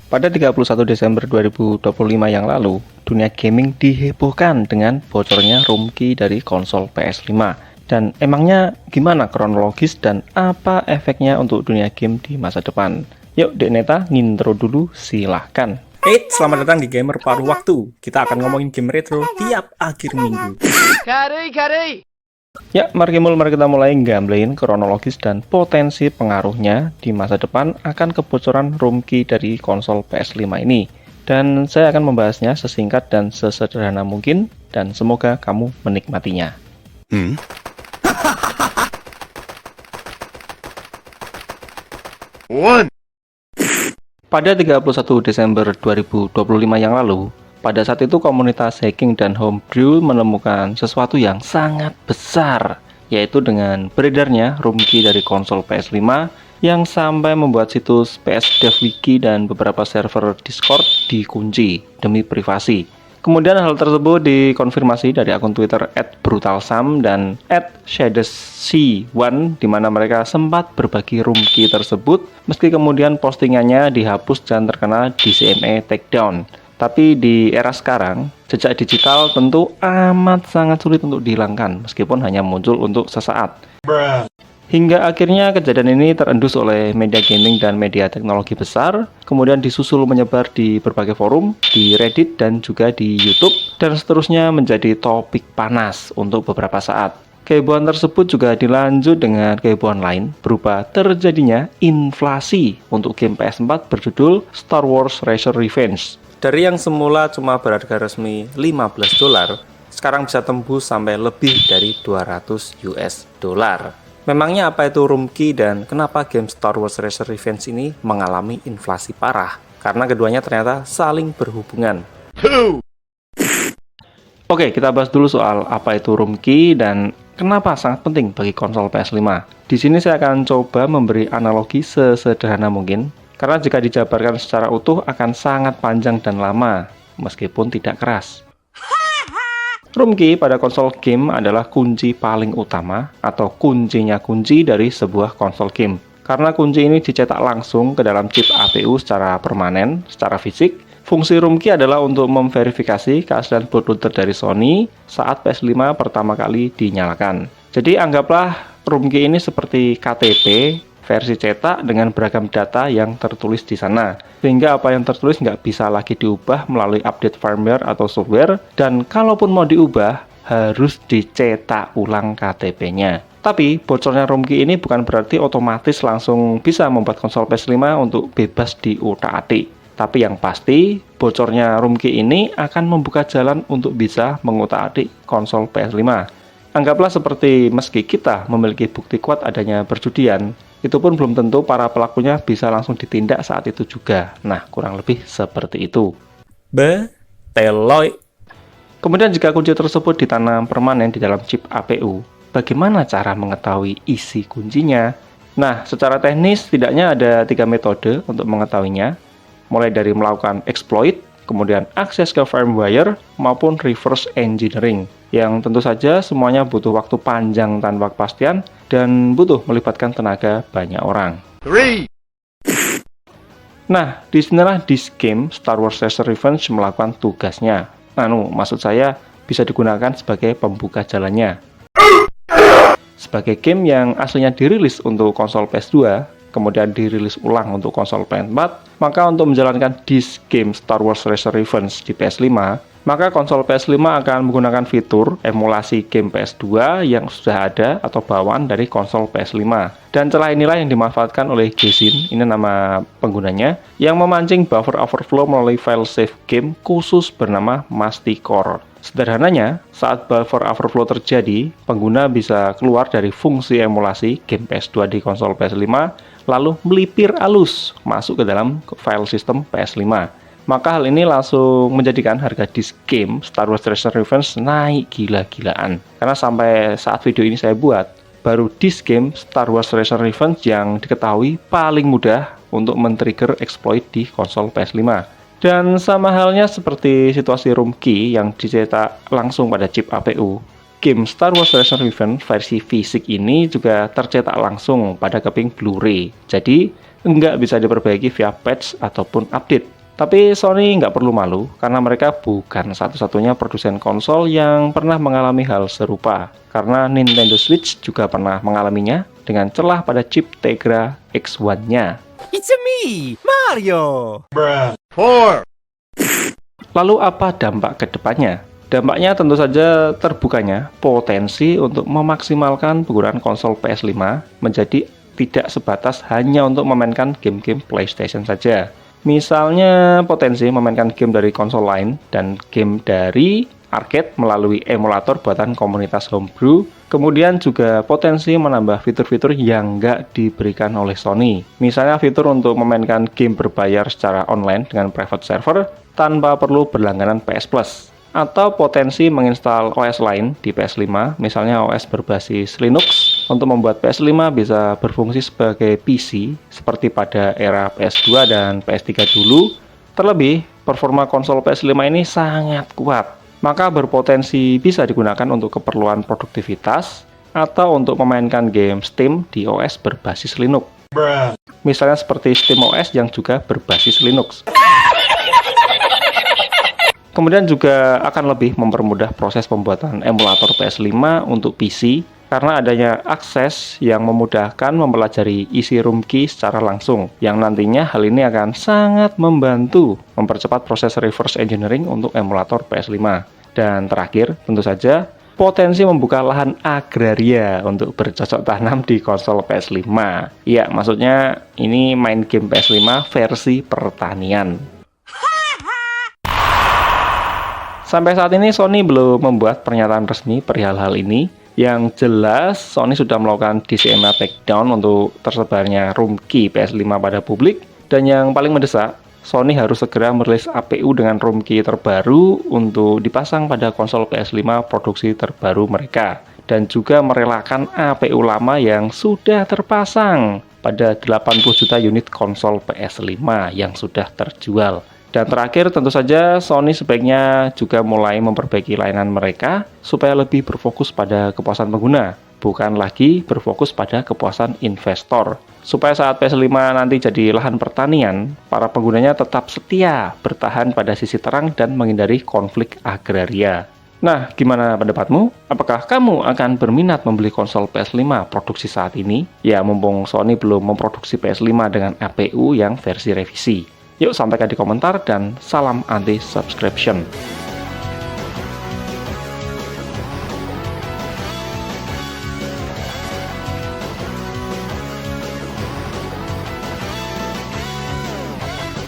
Pada 31 Desember 2025 yang lalu, dunia gaming dihebohkan dengan bocornya room key dari konsol PS5. Dan emangnya gimana kronologis dan apa efeknya untuk dunia game di masa depan? Yuk, Dek Neta, ngintro dulu, silahkan. Selamat datang di Gamer Paruh Waktu. Kita akan ngomongin game retro tiap akhir minggu. Ya, mari kita mulai gamblein kronologis dan potensi pengaruhnya di masa depan akan kebocoran room key dari konsol PS5 ini. Dan saya akan membahasnya sesingkat dan sesederhana mungkin, dan semoga kamu menikmatinya. Pada 31 Desember 2025 yang lalu, pada saat itu komunitas hacking dan homebrew menemukan sesuatu yang sangat besar, yaitu dengan beredarnya room key dari konsol PS5 yang sampai membuat situs PS Dev Wiki dan beberapa server Discord dikunci demi privasi. Kemudian hal tersebut dikonfirmasi dari akun Twitter @brutalsam dan @shadesc1 di mana mereka sempat berbagi room key tersebut meski kemudian postingannya dihapus dan terkena DCMA takedown. Tapi di era sekarang, jejak digital tentu amat sangat sulit untuk dihilangkan meskipun hanya muncul untuk sesaat. Hingga akhirnya kejadian ini terendus oleh media gaming dan media teknologi besar, kemudian disusul menyebar di berbagai forum, di Reddit dan juga di YouTube, dan seterusnya menjadi topik panas untuk beberapa saat. Kehebohan tersebut juga dilanjut dengan kehebohan lain berupa terjadinya inflasi untuk game PS4 berjudul Star Wars Razor Revenge. Dari yang semula cuma berharga resmi $15, sekarang bisa tembus sampai lebih dari $200. Memangnya apa itu room key dan kenapa game Star Wars Razor Revenge ini mengalami inflasi parah? Karena keduanya ternyata saling berhubungan. Oke, kita bahas dulu soal apa itu room key dan kenapa sangat penting bagi konsol PS5. Di sini saya akan coba memberi analogi sesederhana mungkin, karena jika dijabarkan secara utuh akan sangat panjang dan lama, meskipun tidak keras. Room key pada konsol game adalah kunci paling utama atau kuncinya kunci dari sebuah konsol game. Karena kunci ini dicetak langsung ke dalam chip APU secara permanen, secara fisik. Fungsi room key adalah untuk memverifikasi keaslian bootloader dari Sony saat PS5 pertama kali dinyalakan. Jadi anggaplah room key ini seperti KTP versi cetak dengan beragam data yang tertulis di sana, sehingga apa yang tertulis nggak bisa lagi diubah melalui update firmware atau software, dan kalaupun mau diubah harus dicetak ulang KTP-nya. Tapi bocornya room key ini bukan berarti otomatis langsung bisa membuat konsol PS5 untuk bebas diutak-atik. Tapi yang pasti bocornya room key ini akan membuka jalan untuk bisa mengutak-atik konsol PS5. Anggaplah seperti meski kita memiliki bukti kuat adanya perjudian, itu pun belum tentu para pelakunya bisa langsung ditindak saat itu juga. Nah, kurang lebih seperti itu. Beteloy. Kemudian jika kunci tersebut ditanam permanen di dalam chip APU, bagaimana cara mengetahui isi kuncinya? Nah, secara teknis setidaknya ada 3 metode untuk mengetahuinya, mulai dari melakukan exploit, kemudian akses ke firmware, maupun reverse engineering, yang tentu saja semuanya butuh waktu panjang tanpa kepastian dan butuh melibatkan tenaga banyak orang. Nah, disinilah disk game Star Wars Razor Revenge melakukan tugasnya. Maksud saya bisa digunakan sebagai pembuka jalannya. Sebagai game yang aslinya dirilis untuk konsol PS2, kemudian dirilis ulang untuk konsol PS4, maka untuk menjalankan disk game Star Wars Razor Revenge di PS5, maka konsol PS5 akan menggunakan fitur emulasi game PS2 yang sudah ada atau bawaan dari konsol PS5. Dan celah inilah yang dimanfaatkan oleh Gezin, ini nama penggunanya, yang memancing buffer overflow melalui file save game khusus bernama Masticore. Sederhananya, saat buffer overflow terjadi, pengguna bisa keluar dari fungsi emulasi game PS2 di konsol PS5, lalu melipir halus masuk ke dalam file sistem PS5. Maka hal ini langsung menjadikan harga disk game Star Wars Razor Revenge naik gila-gilaan. Karena sampai saat video ini saya buat, baru disk game Star Wars Razor Revenge yang diketahui paling mudah untuk men-trigger exploit di konsol PS5. Dan sama halnya seperti situasi room key yang dicetak langsung pada chip APU, game Star Wars Razor Revenge versi fisik ini juga tercetak langsung pada keping Blu-ray. Jadi, nggak bisa diperbaiki via patch ataupun update. Tapi Sony nggak perlu malu karena mereka bukan satu-satunya produsen konsol yang pernah mengalami hal serupa. Karena Nintendo Switch juga pernah mengalaminya dengan celah pada chip Tegra X1-nya. It's me, Mario. Lalu apa dampak ke depannya? Dampaknya tentu saja terbukanya potensi untuk memaksimalkan penggunaan konsol PS5 menjadi tidak sebatas hanya untuk memainkan game-game PlayStation saja. Misalnya potensi memainkan game dari konsol lain dan game dari arcade melalui emulator buatan komunitas homebrew. Kemudian juga potensi menambah fitur-fitur yang nggak diberikan oleh Sony. Misalnya fitur untuk memainkan game berbayar secara online dengan private server tanpa perlu berlangganan PS Plus. Atau potensi menginstal OS lain di PS5, misalnya OS berbasis Linux, untuk membuat PS5 bisa berfungsi sebagai PC seperti pada era PS2 dan PS3 dulu. Terlebih, performa konsol PS5 ini sangat kuat, maka berpotensi bisa digunakan untuk keperluan produktivitas atau untuk memainkan game Steam di OS berbasis Linux. Misalnya seperti SteamOS yang juga berbasis Linux. Kemudian juga akan lebih mempermudah proses pembuatan emulator PS5 untuk PC karena adanya akses yang memudahkan mempelajari isi ROM key secara langsung, yang nantinya hal ini akan sangat membantu mempercepat proses reverse engineering untuk emulator PS5. Dan terakhir, tentu saja, potensi membuka lahan agraria untuk bercocok tanam di konsol PS5. Iya, maksudnya ini main game PS5 versi pertanian. Sampai saat ini Sony belum membuat pernyataan resmi perihal hal ini. Yang jelas Sony sudah melakukan DCMA takedown untuk tersebarnya ROM key PS5 pada publik. Dan yang paling mendesak, Sony harus segera merilis APU dengan ROM key terbaru untuk dipasang pada konsol PS5 produksi terbaru mereka. Dan juga merelakan APU lama yang sudah terpasang pada 80 juta unit konsol PS5 yang sudah terjual. Dan terakhir tentu saja Sony sebaiknya juga mulai memperbaiki layanan mereka supaya lebih berfokus pada kepuasan pengguna, bukan lagi berfokus pada kepuasan investor. Supaya saat PS5 nanti jadi lahan pertanian, para penggunanya tetap setia bertahan pada sisi terang dan menghindari konflik agraria. Nah, gimana pendapatmu? Apakah kamu akan berminat membeli konsol PS5 produksi saat ini? Ya, mumpung Sony belum memproduksi PS5 dengan APU yang versi revisi. Yuk sampaikan di komentar dan salam anti-subscription.